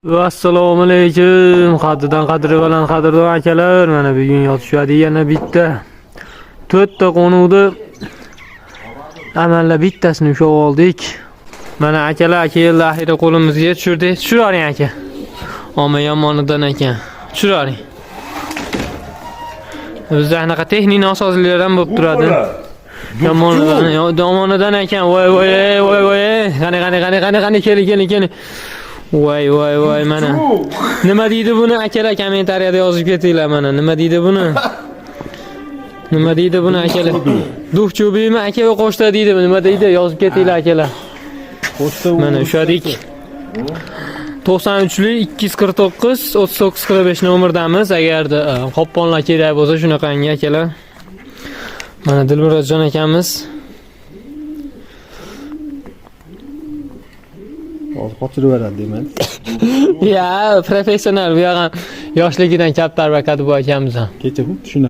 Assalomu alaykum. Qadridan qadri bilan qadrdon akalar. Mana bugun yotishadi yana bitta. 4 ta qo'nuvdi. Amalla bittasini ushlab oldik. Mana akalar keldi, axiyri qo'limizga tushirdi. Tushiravering aka. Omma yomonidan ekan. Tushiravering. Bizda anaqa texnik nosozliklar ham bo'lib turadi. Yomonidan ekan. Voy. Qani keling. Voy mana. Nima deydi buni akalar kommentariyada yozib ketinglar mana. Nima deydi buni akalar? Duxchubimi aka va qo'shta deydi. Nima deydi? Yozib ketinglar akalar. Mana ushadik. 93lik 249 3945 nomerdamiz. Agarda qopqonlar kerak bo'lsa shunaqangi akalar. Mana Dilmurodjon akamiz. Qochirib beradi demak. Ya, professional bu yo'g'on yoshligidan kaptar bakat bu akamiz ham. Kecha xuddi shuna.